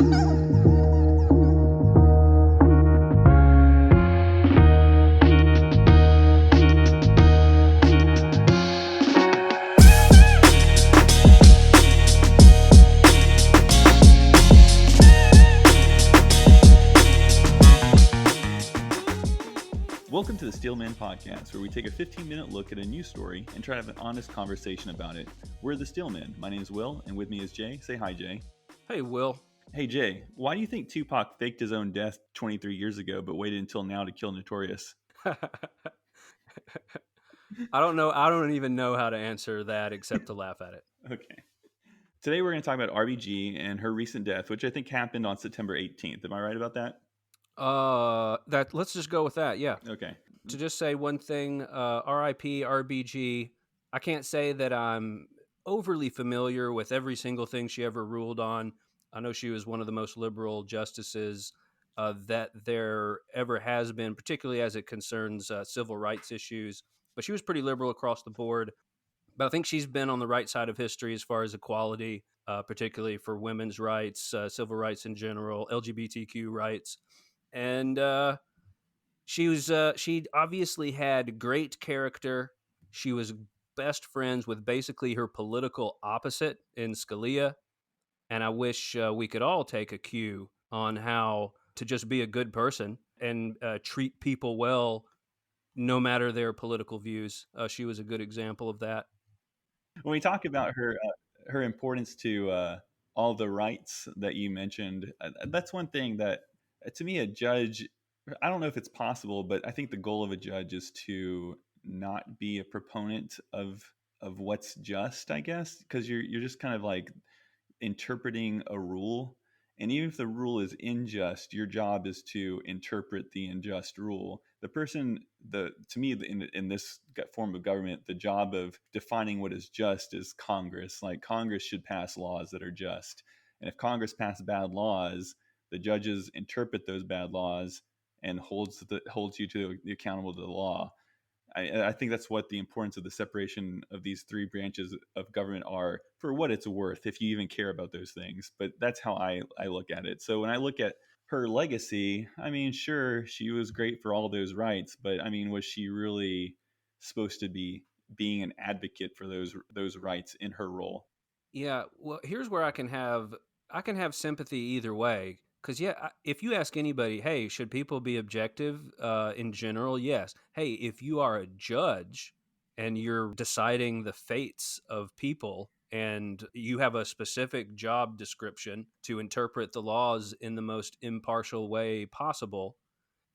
Welcome to the Steel Men Podcast, where we take a 15-minute look at a news story and try to have an honest conversation about it. We're the Steel Men. My name is Will, and with me is Jay. Say hi, Jay. Hey, Will. Hey, Jay. Why do you think Tupac faked his own death 23 years ago, but waited until now to kill Notorious? I don't know. I don't even know how to answer that except to laugh at it. Okay. Today we're going to talk about RBG and her recent death, which I think happened on September 18th. Am I right about that? Let's just go with that. Yeah. Okay. To just say one thing, R.I.P. RBG. I can't say that I'm overly familiar with every single thing she ever ruled on. I know she was one of the most liberal justices that there ever has been, particularly as it concerns civil rights issues. But she was pretty liberal across the board. But I think she's been on the right side of history as far as equality, particularly for women's rights, civil rights in general, LGBTQ rights. And she obviously had great character. She was best friends with basically her political opposite in Scalia. And I wish we could all take a cue on how to just be a good person and treat people well, no matter their political views. She was a good example of that. When we talk about her importance to all the rights that you mentioned, that's one thing that, to me, a judge, I don't know if it's possible, but I think the goal of a judge is to not be a proponent of what's just, I guess, because you're just kind of like interpreting a rule. And even if the rule is unjust, your job is to interpret the unjust rule. The person, to me, in this form of government, the job of defining what is just is Congress. Like, Congress should pass laws that are just. And if Congress passes bad laws, the judges interpret those bad laws and holds you to accountable to the law. I think that's what the importance of the separation of these three branches of government are, for what it's worth, if you even care about those things. But that's how I look at it. So when I look at her legacy, I mean, sure, she was great for all those rights, but I mean, was she really supposed to be being an advocate for those rights in her role? Yeah, well, here's where I can have sympathy either way. Because, yeah, if you ask anybody, hey, should people be objective in general? Yes. Hey, if you are a judge and you're deciding the fates of people and you have a specific job description to interpret the laws in the most impartial way possible,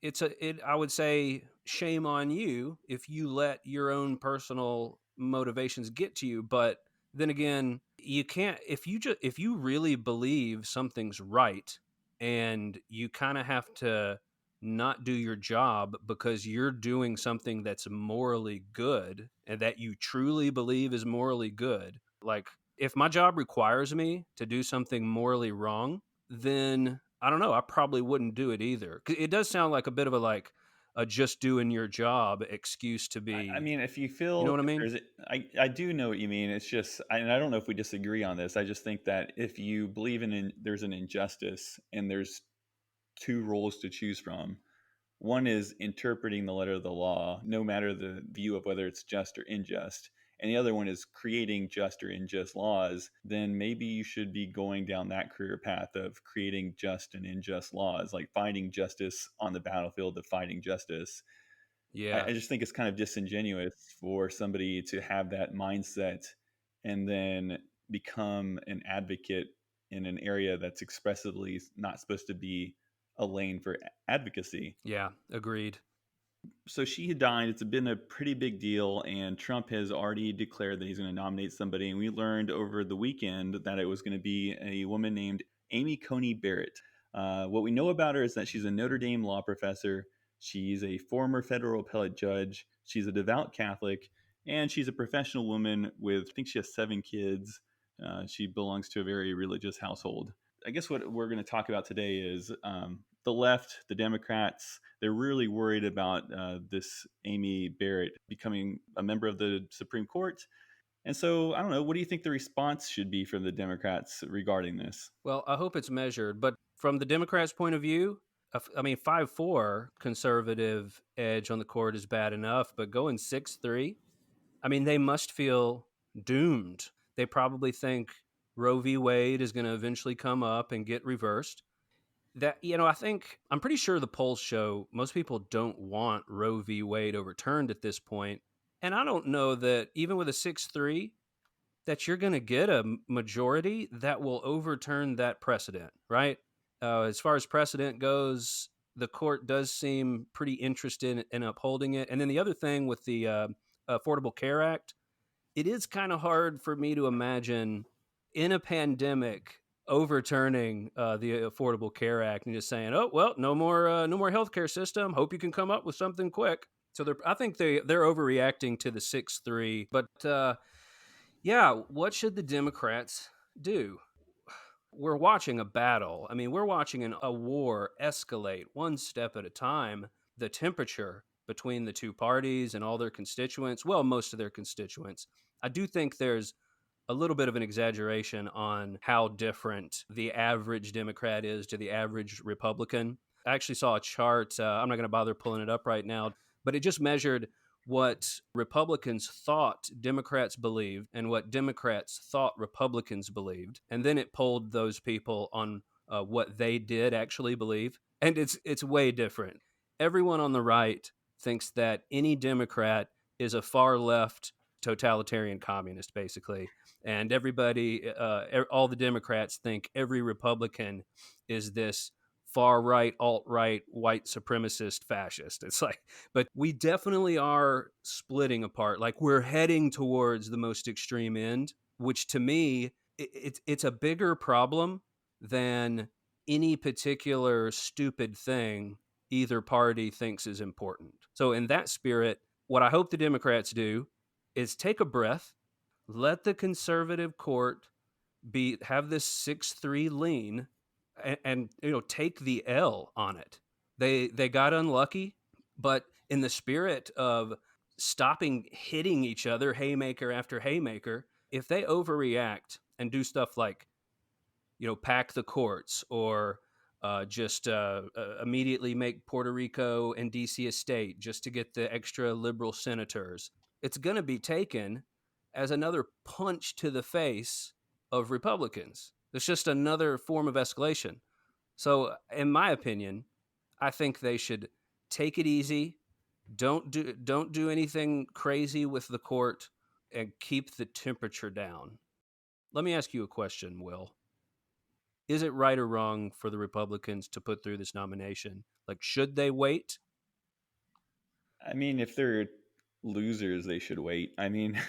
I would say shame on you if you let your own personal motivations get to you. But then again, you can't, if you really believe something's right, and you kind of have to not do your job because you're doing something that's morally good and that you truly believe is morally good. Like, if my job requires me to do something morally wrong, then I don't know, I probably wouldn't do it either. 'Cause it does sound like a bit of a just doing your job excuse to be, I mean, if you you know feel what I that mean? I do know what you mean. It's just, and I don't know if we disagree on this. I just think that if you believe there's an injustice and there's two roles to choose from. One is interpreting the letter of the law, no matter the view of whether it's just or unjust. And the other one is creating just or unjust laws. Then maybe you should be going down that career path of creating just and unjust laws, like finding justice on the battlefield of fighting justice. Yeah. I just think it's kind of disingenuous for somebody to have that mindset and then become an advocate in an area that's expressively not supposed to be a lane for advocacy. Yeah. Agreed. So she had died. It's been a pretty big deal, and Trump has already declared that he's going to nominate somebody. And we learned over the weekend that it was going to be a woman named Amy Coney Barrett. What we know about her is that she's a Notre Dame law professor. She's a former federal appellate judge. She's a devout Catholic, and she's a professional woman with, I think she has 7 kids. She belongs to a very religious household. I guess what we're going to talk about today is the left, the Democrats. They're really worried about this Amy Barrett becoming a member of the Supreme Court. And so I don't know. What do you think the response should be from the Democrats regarding this? Well, I hope it's measured, but from the Democrats' point of view, I mean, 5-4 conservative edge on the court is bad enough, but going 6-3, I mean, they must feel doomed. They probably think Roe v. Wade is going to eventually come up and get reversed. That, I think I'm pretty sure the polls show most people don't want Roe v. Wade overturned at this point. And I don't know that even with a 6-3, that you're going to get a majority that will overturn that precedent, right? As far as precedent goes, the court does seem pretty interested in upholding it. And then the other thing with the Affordable Care Act, it is kind of hard for me to imagine in a pandemic overturning the Affordable Care Act and just saying, "Oh well, no more healthcare system. Hope you can come up with something quick." So I think they're overreacting to the 6-3, but yeah, what should the Democrats do? We're watching a battle. I mean, we're watching a war escalate one step at a time. The temperature between the two parties and all their constituents, well, most of their constituents, I do think there's a little bit of an exaggeration on how different the average Democrat is to the average Republican. I actually saw a chart. I'm not going to bother pulling it up right now, but it just measured what Republicans thought Democrats believed and what Democrats thought Republicans believed, and then it polled those people on what they did actually believe, and it's way different. Everyone on the right thinks that any Democrat is a far left totalitarian communist, basically, and everybody, all the Democrats think every Republican is this far right, alt right, white supremacist fascist. It's like, but we definitely are splitting apart. Like we're heading towards the most extreme end, which to me, it's a bigger problem than any particular stupid thing either party thinks is important. So in that spirit, what I hope the Democrats do is take a breath, let the conservative court have this 6-3 lean and take the L on it. They got unlucky, but in the spirit of stopping hitting each other haymaker after haymaker, if they overreact and do stuff like pack the courts or just immediately make Puerto Rico and DC a state just to get the extra liberal senators, it's going to be taken as another punch to the face of Republicans. It's just another form of escalation. So, in my opinion, I think they should take it easy. Don't do anything crazy with the court, and keep the temperature down. Let me ask you a question, Will. Is it right or wrong for the Republicans to put through this nomination? Like, should they wait? I mean, if they're losers, they should wait. I mean,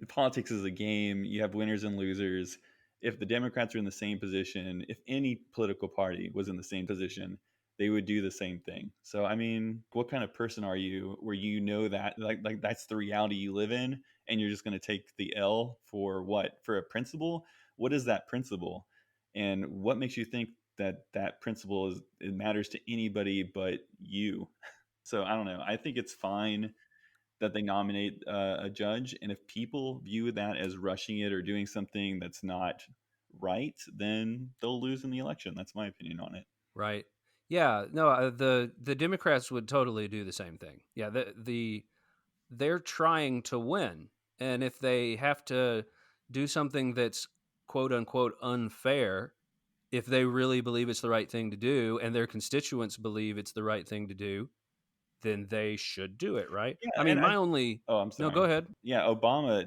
politics is a game. You have winners and losers. If the Democrats are in the same position, if any political party was in the same position, they would do the same thing. So, I mean, what kind of person are you where you know that like that's the reality you live in and you're just going to take the L for what? For a principle? What is that principle? And what makes you think that that principle is it matters to anybody but you? So I don't know. I think it's fine that they nominate a judge, and if people view that as rushing it or doing something that's not right, then they'll lose in the election. That's my opinion on it. Right? Yeah. No. The Democrats would totally do the same thing. Yeah. They're trying to win, and if they have to do something that's quote unquote unfair, if they really believe it's the right thing to do, and their constituents believe it's the right thing to do, then they should do it, right? Yeah, I mean, and my only oh, I'm no, go sorry. ahead. Yeah, Obama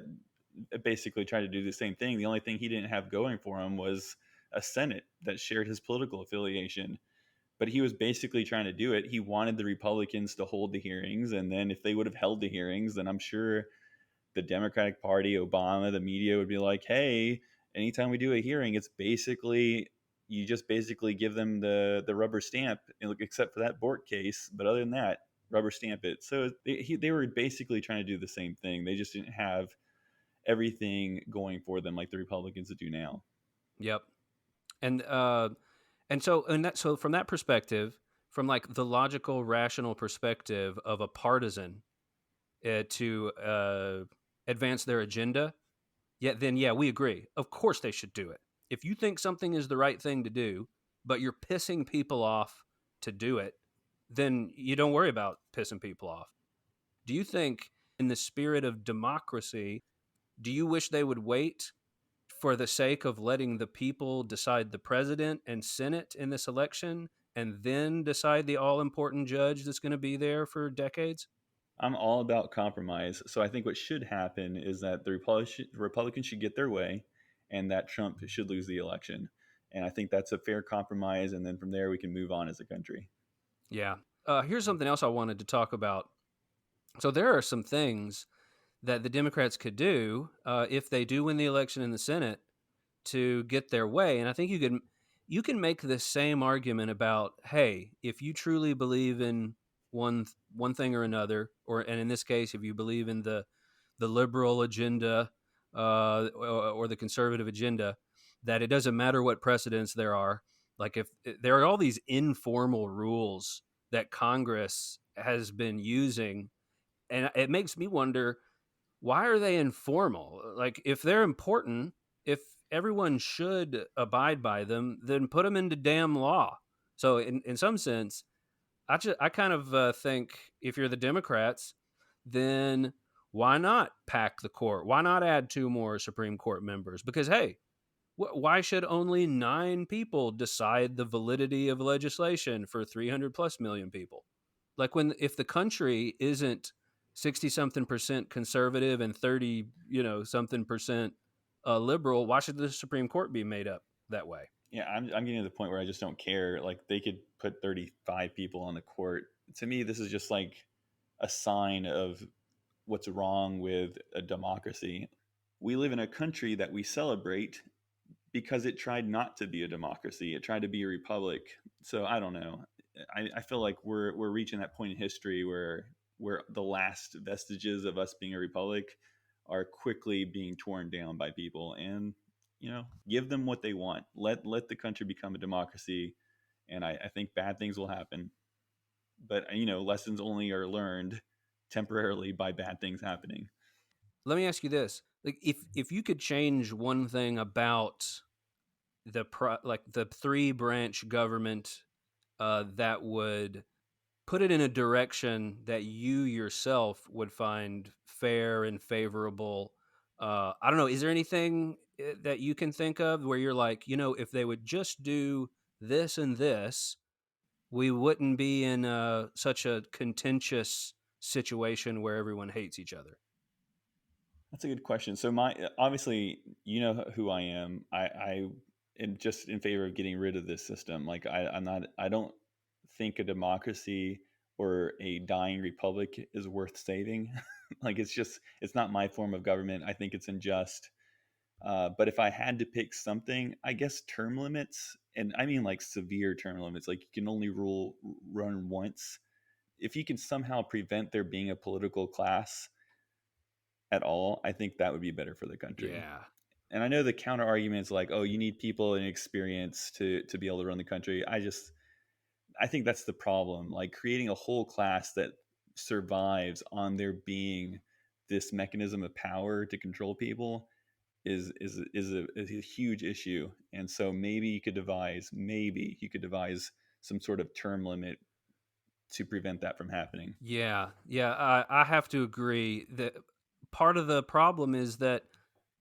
basically tried to do the same thing. The only thing he didn't have going for him was a Senate that shared his political affiliation. But he was basically trying to do it. He wanted the Republicans to hold the hearings, and then if they would have held the hearings, then I'm sure the Democratic Party, Obama, the media would be like, "Hey, anytime we do a hearing, it's basically you just basically give them the rubber stamp, except for that Bork case. But other than that, rubber stamp it." So they were basically trying to do the same thing. They just didn't have everything going for them like the Republicans do now. Yep. And so from that perspective, from like the logical, rational perspective of a partisan to advance their agenda, yeah, we agree. Of course they should do it. If you think something is the right thing to do, but you're pissing people off to do it, then you don't worry about pissing people off. Do you think, in the spirit of democracy, do you wish they would wait for the sake of letting the people decide the president and Senate in this election and then decide the all important judge that's going to be there for decades? I'm all about compromise. So I think what should happen is that the Republicans should get their way, and that Trump should lose the election. And I think that's a fair compromise. And then from there, we can move on as a country. Yeah. Here's something else I wanted to talk about. So there are some things that the Democrats could do if they do win the election in the Senate to get their way. And I think you can make the same argument about, hey, if you truly believe in one thing or another, and in this case, if you believe in the liberal agenda or the conservative agenda, that it doesn't matter what precedents there are. Like if there are all these informal rules that Congress has been using, and it makes me wonder, why are they informal? Like, if they're important, if everyone should abide by them, then put them into damn law. So, in some sense, I kind of think if you're the Democrats, then why not pack the court? Why not add two more Supreme Court members? Because hey, why should only 9 people decide the validity of legislation for 300 plus million people? Like if the country isn't 60 something percent conservative and 30 something percent liberal, why should the Supreme Court be made up that way? Yeah, I'm getting to the point where I just don't care. Like they could put 35 people on the court. To me, this is just like a sign of what's wrong with a democracy. We live in a country that we celebrate because it tried not to be a democracy. It tried to be a republic. So I don't know. I feel like we're reaching that point in history where the last vestiges of us being a republic are quickly being torn down by people. And give them what they want. Let the country become a democracy, and I think bad things will happen. But lessons only are learned temporarily by bad things happening. Let me ask you this: like, if you could change one thing about like the 3 branch government that would put it in a direction that you yourself would find fair and favorable. I don't know. Is there anything that you can think of where you're like, if they would just do this and this, we wouldn't be in such a contentious situation where everyone hates each other? That's a good question. So my obviously, who I am. I am just in favor of getting rid of this system. Like I'm not. I don't think a democracy or a dying republic is worth saving. Like it's not my form of government. I think it's unjust. But if I had to pick something, I guess term limits, and I mean like severe term limits. Like you can only run once. If you can somehow prevent there being a political class at all, I think that would be better for the country. Yeah. And I know the counter arguments like, oh, you need people and experience to be able to run the country. I think that's the problem. Like creating a whole class that survives on there being this mechanism of power to control people is a huge issue. And so maybe you could devise some sort of term limit to prevent that from happening. Yeah. I have to agree that part of the problem is that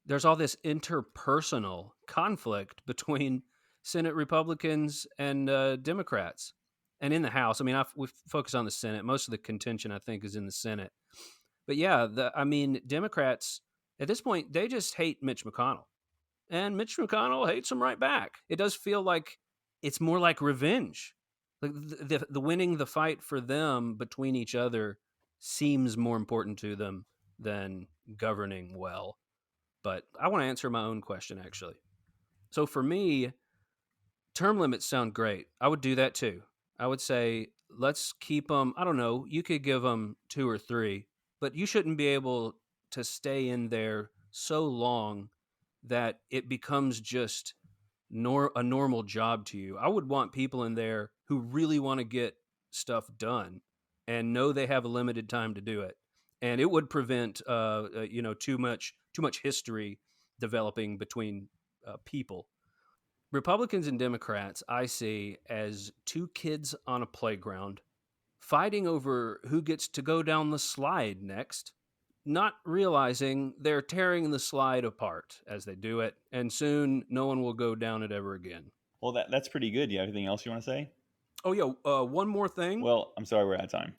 there's all this interpersonal conflict between Senate Republicans and Democrats. And in the House, I mean, we focus on the Senate. Most of the contention, I think, is in the Senate. But yeah, I mean, Democrats at this point, they just hate Mitch McConnell. And Mitch McConnell hates them right back. It does feel like it's more like revenge. Like the winning the fight for them between each other seems more important to them than governing well. But I want to answer my own question, actually. So for me, term limits sound great. I would do that too. I would say, let's keep them, I don't know, you could give them 2 or 3, but you shouldn't be able to stay in there so long that it becomes just a normal job to you. I would want people in there who really want to get stuff done and know they have a limited time to do it. And it would prevent too much history developing between people. Republicans and Democrats I see as two kids on a playground fighting over who gets to go down the slide next, not realizing they're tearing the slide apart as they do it, and soon no one will go down it ever again. Well, that's pretty good. Do you have anything else you want to say? Oh, yeah, one more thing. Well, I'm sorry, we're out of time.